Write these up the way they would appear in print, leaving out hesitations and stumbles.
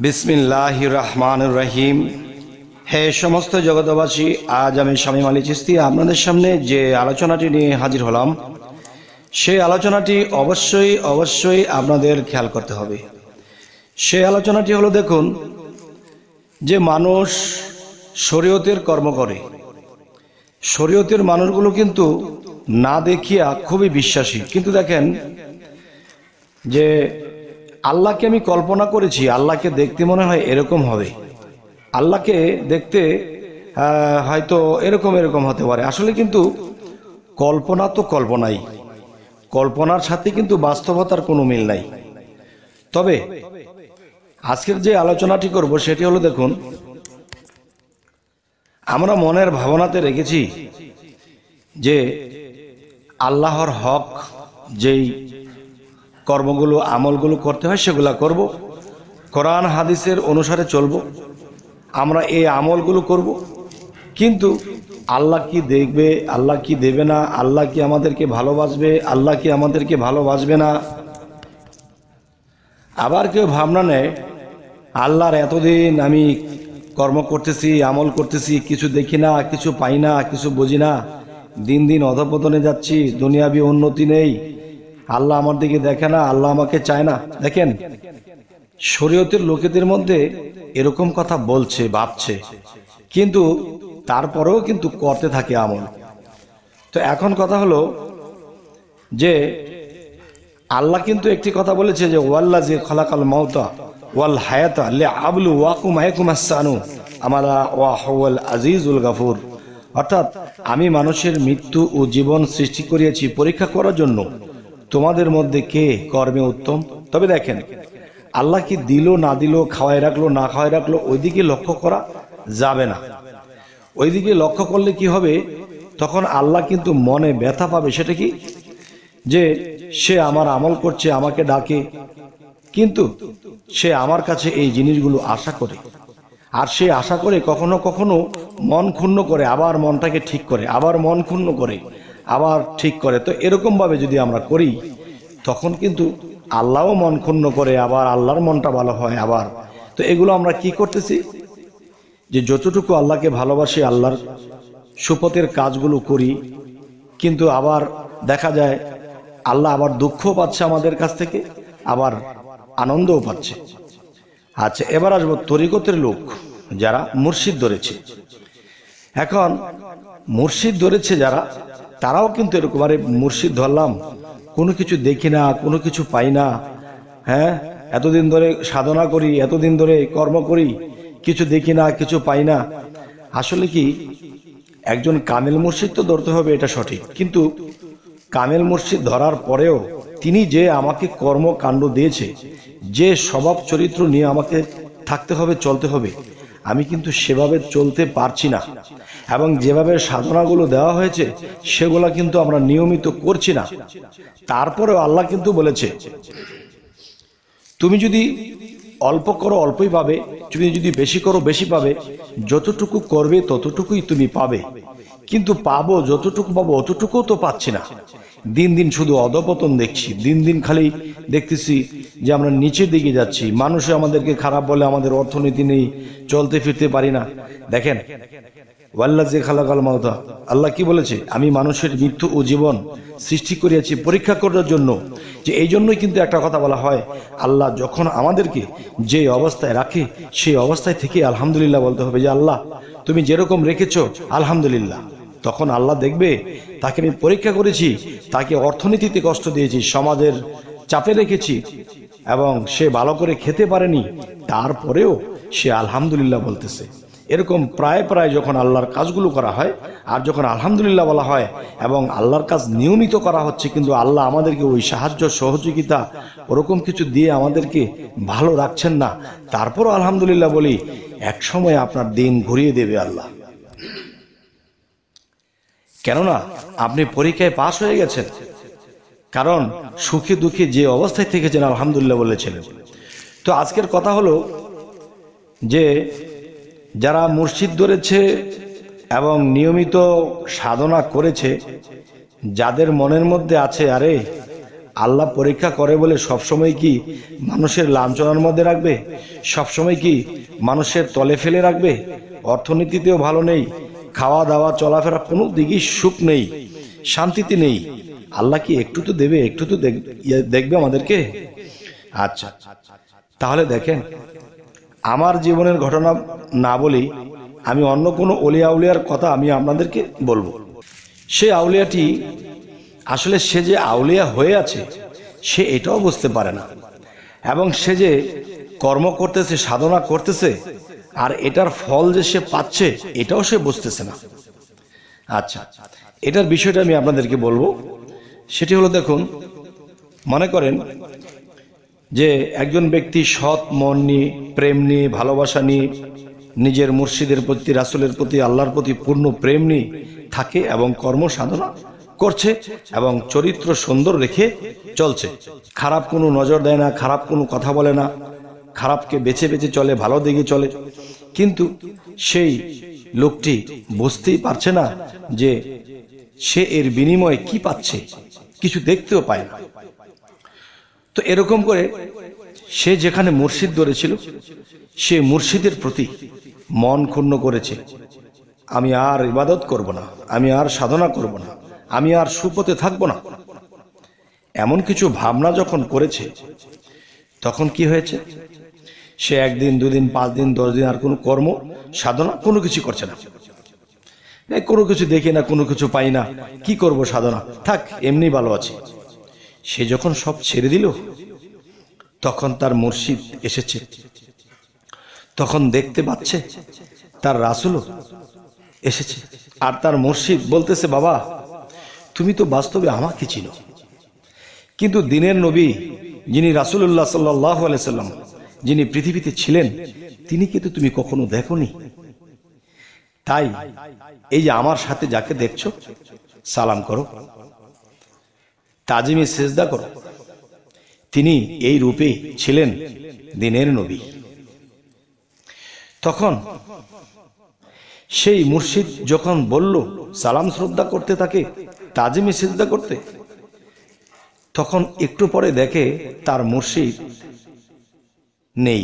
বিসমিল্লাহির রহমানির রহিম। হে সমস্ত জগতবাসী, আজ আমি শামীম আলী চিশতি আপনাদের সামনে যে আলোচনাটি নিয়ে হাজির হলাম, সেই আলোচনাটি অবশ্যই আপনাদের খেয়াল করতে হবে। সেই আলোচনাটি হলো, দেখুন যে মানুষ শরীয়তের কর্ম করে, শরীয়তের মানুষগুলো কিন্তু না দেখিয়া খুবই বিশ্বাসী, কিন্তু দেখেন যে আল্লাহকে আমি কল্পনা করেছি, আল্লাহকে দেখতে মনে হয় এরকম হবে, আল্লাহকে দেখতে হয়তো এরকম হতে পারে। আসলে কিন্তু কল্পনা তো কল্পনাই, কল্পনার সাথে কিন্তু বাস্তবতার কোনো মিল নাই। তবে আজকের যে আলোচনাটি করব সেটি হলো, দেখুন আমরা মনের ভাবনাতে রেখেছি যে আল্লাহর হক যেই কর্মগুলো আমলগুলো করতে হয় সেগুলা করব, কোরআন হাদিসের অনুসারে চলব, আমরা এই আমলগুলো করব। কিন্তু আল্লাহ কি দেখবে, আল্লাহ কি দেবে না, আল্লাহ কি আমাদেরকে ভালোবাসবে, আল্লাহ কি আমাদেরকে ভালোবাসবে না। আবার কেউ ভাবনা নেয়, আল্লাহর এতদিন আমি কর্ম করতেছি, আমল করতেছি, কিছু দেখি না, কিছু পাই না, কিছু বুঝি না, দিন দিন অধঃপতনে যাচ্ছি, দুনিয়াবি উন্নতি নেই, আল্লাহ আমার দিকে দেখে না, আল্লাহ আমাকে চায় না। দেখেন, শরীয়তের লোকেদের মধ্যে এরকম কথা বলছে, ভাবছে, কিন্তু তারপরেও কিন্তু করতে থাকে আমল। তো এখন কথা হলো যে আল্লাহ কিন্তু একটি কথা বলেছে যে ওয়াল্লাযী খালাকাল মাউতা ওয়াল হায়াতা লিআবলুওয়াকুম আইয়াকুম আহসানু আমালা ওয়া হুয়াল আজিজুল গাফুর। অর্থাৎ আমি মানুষের মৃত্যু ও জীবন সৃষ্টি করিয়েছি পরীক্ষা করার জন্য, তোমাদের মধ্যে কে কর্মে উত্তম। তবে দেখেন, আল্লাহ কি দিল না দিল, খাওয়াই রাখলো না খাওয়াই রাখলো, ওইদিকে লক্ষ্য করা যাবে না। ওইদিকে লক্ষ্য করলে কি হবে, তখন আল্লাহ কিন্তু মনে ব্যথা পাবে। সেটা কি, যে সে আমার আমল করছে, আমাকে ডাকে, কিন্তু সে আমার কাছে এই জিনিসগুলো আশা করে, আর সে আশা করে কখনো কখনো মন ক্ষুণ্ণ করে, আবার মনটাকে ঠিক করে, আবার মন ক্ষুণ্ণ করে, আবার ঠিক করে। তো এরকমভাবে যদি আমরা করি, তখন কিন্তু আল্লাহও মন ক্ষুণ্ণ করে, আবার আল্লাহর মনটা ভালো হয় আবার। তো এগুলো আমরা কি করতেছি, যে যতটুকু আল্লাহকে ভালোবাসি, আল্লাহর সুপথের কাজগুলো করি, কিন্তু আবার দেখা যায় আল্লাহ আবার দুঃখও পাচ্ছে আমাদের কাছ থেকে, আবার আনন্দও পাচ্ছে। আচ্ছা, এবার আসবো তরিকতের লোক যারা মুর্শিদ ধরেছে। এখন মুর্শিদ ধরেছে যারা, তারাও কিন্তু এরকম, আরে মুর্শিদ ধরলাম, কোনো কিছু দেখি না, কোনো কিছু পাই না, হ্যাঁ, এতদিন ধরে সাধনা করি, এতদিন ধরে কর্ম করি, কিছু দেখি না, কিছু পাই না। আসলে কি, একজন কামেল মুর্শিদ তো ধরতে হবে, এটা সঠিক, কিন্তু কামেল মুর্শিদ ধরার পরেও তিনি যে আমাকে কর্মকাণ্ড দিয়েছে, যে স্বভাব চরিত্র নিয়ে আমাকে থাকতে হবে, চলতে হবে, আমি কিন্তু সেভাবে চলতে পারছি না, এবং যেভাবে সাধনাগুলো দেওয়া হয়েছে সেগুলা কিন্তু আমরা নিয়মিত করছি না। তারপরেও আল্লাহ কিন্তু বলেছে, তুমি যদি অল্প করো অল্পই পাবে, তুমি যদি বেশি করো বেশি পাবে, যতটুকু করবে ততটুকুই তুমি পাবে, কিন্তু পাবো যতটুকু পাবো অতটুকুও তো পাচ্ছি না। দিন দিন শুধু অধঃপতন দেখছি, দিন দিন খালি দেখতেছি যে আমরা নিচের দিকে যাচ্ছি, মানুষে আমাদেরকে খারাপ বলে, আমাদের অর্থনীতি নেই, চলতে ফিরতে পারি না। দেখেন, ওয়াল্লাযী খালাকাল মাউতা, আল্লাহ কি বলেছে, আমি মানুষের মৃত্যু ও জীবন সৃষ্টি করিয়াছি পরীক্ষা করার জন্য। যে এই জন্যই কিন্তু একটা কথা বলা হয়, আল্লাহ যখন আমাদেরকে যে অবস্থায় রাখে, সেই অবস্থায় থেকে আলহামদুলিল্লাহ বলতে হবে, যে আল্লাহ তুমি যেরকম রেখেছো আলহামদুলিল্লাহ। তখন আল্লাহ দেখবে, তাকে আমি পরীক্ষা করেছি, তাকে অর্থনীতিতে কষ্ট দিয়েছি, সমাজের চাপে রেখেছি, এবং সে ভালো করে খেতে পারেনি, তারপরেও সে আলহামদুলিল্লাহ বলতেছে। এরকম প্রায় প্রায় যখন আল্লাহর কাজগুলো করা হয়, আর যখন আলহামদুলিল্লাহ বলা হয়, এবং আল্লাহর কাজ নিয়মিত করা হচ্ছে, কিন্তু আল্লাহ আমাদেরকে ওই সাহায্য সহযোগিতা ওরকম কিছু দিয়ে আমাদেরকে ভালো রাখছেন না, তারপরও আলহামদুলিল্লাহ বলি, এক সময় আপনার দিন ঘুরিয়ে দেবে আল্লাহ। কেননা আপনি পরীক্ষায় পাশ হয়ে গেছেন, কারণ সুখে দুঃখে যে অবস্থায় থেকেছেন আলহামদুলিল্লাহ বলেছিলেন। তো আজকের কথা হলো যে যারা মুর্শিদ ধরেছে এবং নিয়মিত সাধনা করেছে, যাদের মনের মধ্যে আছে, আরে আল্লাহ পরীক্ষা করে বলে সবসময় কি মানুষের লাঞ্ছনার মধ্যে রাখবে? সবসময় কি মানুষের তলে ফেলে রাখবে? অর্থনীতিতেও ভালো নেই, খাওয়া দাওয়া চলাফেরা কোনো দিকেই সুখ নেই, শান্তিতে নেই। আল্লাহ কি একটু তো দেবে, একটু তো দেখবে আমাদেরকে? আচ্ছা, তাহলে দেখেন, আমার জীবনের ঘটনা না বলি, আমি অন্য কোনো অলিয়া উলিয়ার কথা আমি আপনাদেরকে বলবো। সে আউলিয়াটি আসলে সে যে আউলিয়া হয়ে আছে সে এটাও বুঝতে পারে না, এবং সে যে কর্ম করতেছে, সাধনা করতেছে, আর এটার ফল যে সে পাচ্ছে এটাও সে বুঝতেছে না। আচ্ছা, এটার বিষয়টা আমি আপনাদেরকে বলবো। সেটি হলো, দেখুন, মনে করেন যে একজন ব্যক্তি সৎ মন নিয়ে, প্রেম নিয়ে, ভালোবাসা নিয়ে, নিজের মুর্শিদের প্রতি, রাসূলের প্রতি, আল্লাহর প্রতি পূর্ণ প্রেম নিয়ে থাকে এবং কর্ম সাধনা করছে এবং চরিত্র সুন্দর রেখে চলছে, খারাপ কোনো নজর দেয় না, খারাপ কোনো কথা বলে না, খারাপকে বেছে বেছে চলে, ভালো দিকে চলে। কিন্তু সেই লোকটি বুঝতেই পারছে না যে সে এর বিনিময়ে কি পাচ্ছে, কিছু দেখতেও পায় না। তো এরকম করে সে যেখানে মুর্শিদ ধরেছিল সে মুর্শিদের প্রতি মন ক্ষুণ্ণ করেছে, আমি আর ইবাদত করব না, আমি আর সাধনা করব না, আমি আর সুপথে থাকব না, এমন কিছু ভাবনা যখন করেছে, তখন কি হয়েছে? সে একদিন, দুদিন, 5 দিন, 10 দিন আর কোনো কর্ম সাধনা কোনো কিছু করছে না। কোনো কিছু দেখি না, কোনো কিছু পাই না, কি করব সাধনা, থাক এমনি ভালো আছে। সে যখন সব ছেড়ে দিল, তখন তার মুর্শিদ এসেছে, তখন দেখতে পাচ্ছে তার রাসূলও এসেছে, আর তার মুর্শিদ বলতেছে, বাবা তুমি তো বাস্তবে আমাকে চিনো, কিন্তু দিনের নবী যিনি রাসূলুল্লাহ সাল্লাল্লাহু আলাইহি সাল্লাম, যিনি পৃথিবীতে ছিলেন, তিনি কিন্তু তুমি কখনো দেখোনি। তাই এই যে আমার সাথে যাকে দেখছো, সালাম করো, তাজিমে সেজদা করো, তিনি এই রূপে ছিলেন দিনের নবী। তখন সেই মুর্শিদ যখন বলল সালাম শ্রদ্ধা করতে, তাকে তাজিমে সেজদা করতে, তখন একটু পরে দেখে তার মুর্শিদ নেই।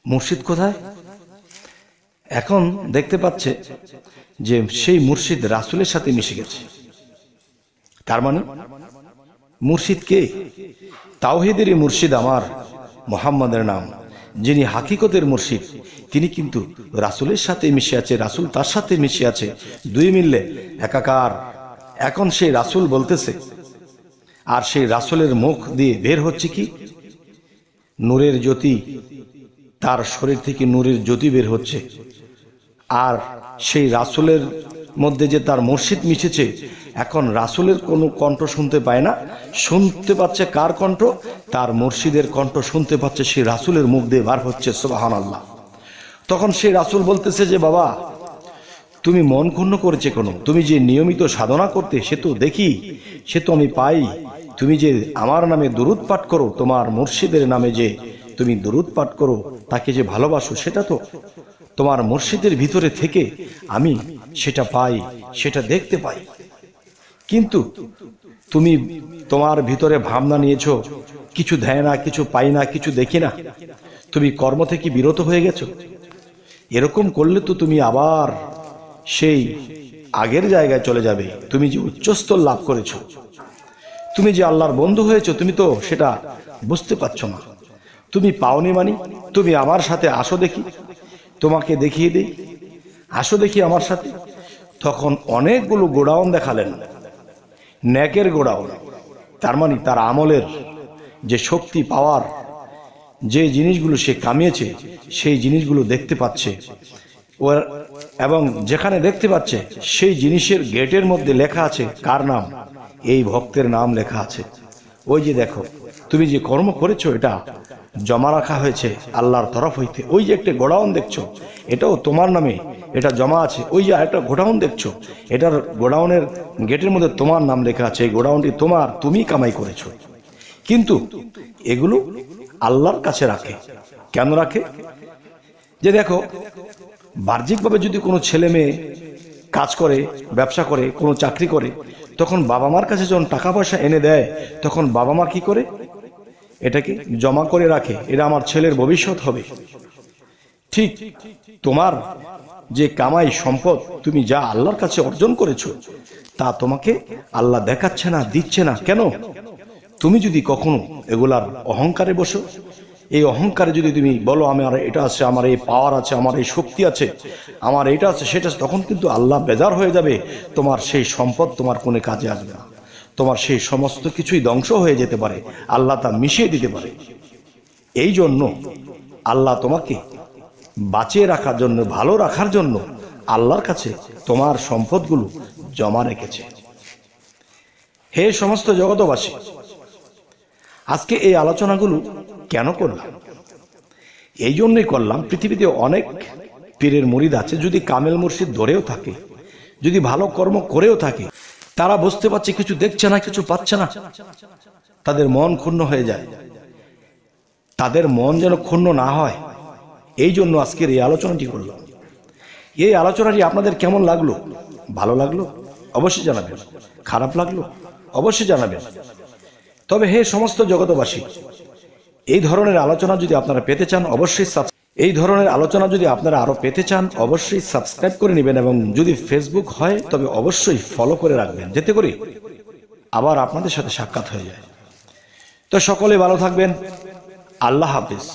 মুর্শিদ কোথায়? এখন দেখতে পাচ্ছে যে সেই মুর্শিদ রাসূলের সাথে মিশে গেছে। তার মানে মুর্শিদ কে? তাওহীদেরই মুর্শিদ আমার মুহাম্মাদের নাম, যিনি হাকিকতের মুর্শিদ, তিনি কিন্তু রাসূলের সাথে মিশে আছে, রাসূল তার সাথে মিশে আছে, দুই মিললে একাকার। এখন সেই রাসূল বলতেছে, আর সেই রাসূলের মুখ দিয়ে বের হচ্ছে কি? নূরের জ্যোতি, তার শরীর থেকে নূরের জ্যোতি বের হচ্ছে। আর সেই রাসূলের মধ্যে যে তার মুর্শিদ মিশেছে, এখন রাসূলের কোনো কণ্ঠ শুনতে পায় না, শুনতে পাচ্ছে কার কণ্ঠ? তার মুর্শিদের কণ্ঠ শুনতে পাচ্ছে, সেই রাসূলের মুখ দিয়ে বার হচ্ছে, সুবহানাল্লাহ। তখন সেই রাসূল বলতেছে যে, বাবা তুমি মন ক্ষুণ্ণ করেছে কেন? তুমি যে নিয়মিত সাধনা করতে, সে তো দেখি, সে তো আমি পাই, তুমি যে আমার নামে দুরূদ পাঠ করো, তোমার মুর্শিদের নামে যে তুমি দুরূদ পাঠ করো, তাকে যে ভালোবাসো, সেটা তো তোমার মুর্শিদের ভিতরে থেকে আমি সেটা পাই, সেটা দেখতে পাই। কিন্তু তুমি তোমার ভিতরে ভাবনা নিয়েছো, কিছু দেয় না, কিছু পাই না, কিছু দেখি না, তুমি কর্ম থেকে বিরত হয়ে গেছো। এরকম করলে তো তুমি আবার সেই আগের জায়গায় চলে যাবে। তুমি যে উচ্চস্তর লাভ করেছো, তুমি যে আল্লাহর বন্ধু হয়েছো, তুমি তো সেটা বুঝতে পারছো না। তুমি পাওনি মানি, তুমি আমার সাথে আসো দেখি, তোমাকে দেখিয়ে দিই, আসো দেখি আমার সাথে। তখন অনেকগুলো গোডাউন দেখালেন, নেকের গোডাউন, তার মানে তার আমলের যে শক্তি, পাওয়ার, যে জিনিসগুলো সে কামিয়েছে সেই জিনিসগুলো দেখতে পাচ্ছে। এবং যেখানে দেখতে পাচ্ছে সেই জিনিসের গেটের মধ্যে লেখা আছে কার নাম? এই ভক্তের নাম লেখা আছে। ওই যে দেখো, তুমি যে কর্ম করেছো এটা জমা রাখা হয়েছে আল্লাহর তরফ হইতে। ওই যে একটা গোডাউন দেখছো, এটাও তোমার নামে, এটা জমা আছে। ওই যে একটা গোডাউন দেখছো, এটার গোডাউনের গেটের মধ্যে তোমার নাম লেখা আছে, এই গোডাউনটি তোমার, তুমি কামাই করেছো। কিন্তু এগুলো আল্লাহর কাছে রাখে। কেন রাখে? যে দেখো, বাহ্যিকভাবে যদি কোনো ছেলে মেয়ে কাজ করে, ব্যবসা করে, কোনো চাকরি করে, তখন বাবা মার কাছে যখন টাকা পয়সা এনে দেয় তখন বাবা মা কি করে? এটাকে জমা করে রাখে, এটা আমার ছেলের ভবিষ্যৎ হবে। ঠিক তোমার যে কামাই সম্পদ তুমি যা আল্লাহর কাছে অর্জন করেছো তা তোমাকে আল্লাহ দেখাচ্ছে না, দিচ্ছে না। কেন? তুমি যদি কখনো এগুলার অহংকারে বসো, এই অহংকারে যদি তুমি বলো আমার এটা আছে, আমার এই পাওয়ার আছে, আমার এই শক্তি আছে, আমার এটা আছে সেটা আছে, তখন কিন্তু আল্লাহ বেজার হয়ে যাবে। তোমার সেই সম্পদ তোমার কোনো কাজে আসবে না, তোমার সেই সমস্ত কিছুই ধ্বংস হয়ে যেতে পারে, আল্লাহ তা মিশিয়ে দিতে পারে। এই জন্য আল্লাহ তোমাকে বাঁচিয়ে রাখার জন্য, ভালো রাখার জন্য আল্লাহর কাছে তোমার সম্পদগুলো জমা রেখেছে। হে সমস্ত জগতবাসী, আজকে এই আলোচনাগুলো কেন করলাম? এই জন্যই করলাম, পৃথিবীতে অনেক পীরের মুরিদ আছে, যদি কামেল মুর্শিদ ধরেও থাকে, যদি ভালো কর্ম করেও থাকে, তারা বুঝতে পারছে কিছু দেখছে না, কিছু পাচ্ছে না, তাদের মন ক্ষুণ্ণ হয়ে যায়। তাদের মন যেন ক্ষুণ্ণ না হয়, এই জন্য আজকের এই আলোচনাটি করলাম। এই আলোচনাটি আপনাদের কেমন লাগলো? ভালো লাগলো অবশ্যই জানাবেন, খারাপ লাগলো অবশ্যই জানাবেন। তবে হে সমস্ত জগতবাসী, এই ধরনের আলোচনা যদি আপনারা পেতে চান অবশ্যই সাবস্ক্রাইব করে নেবেন, এবং যদি ফেসবুক হয় তবে অবশ্যই ফলো করে রাখবেন, যাতে করে আবার আপনাদের সাথে সাক্ষাৎ হয়ে যায়। তো সকলে ভালো থাকবেন, আল্লাহ হাফেজ।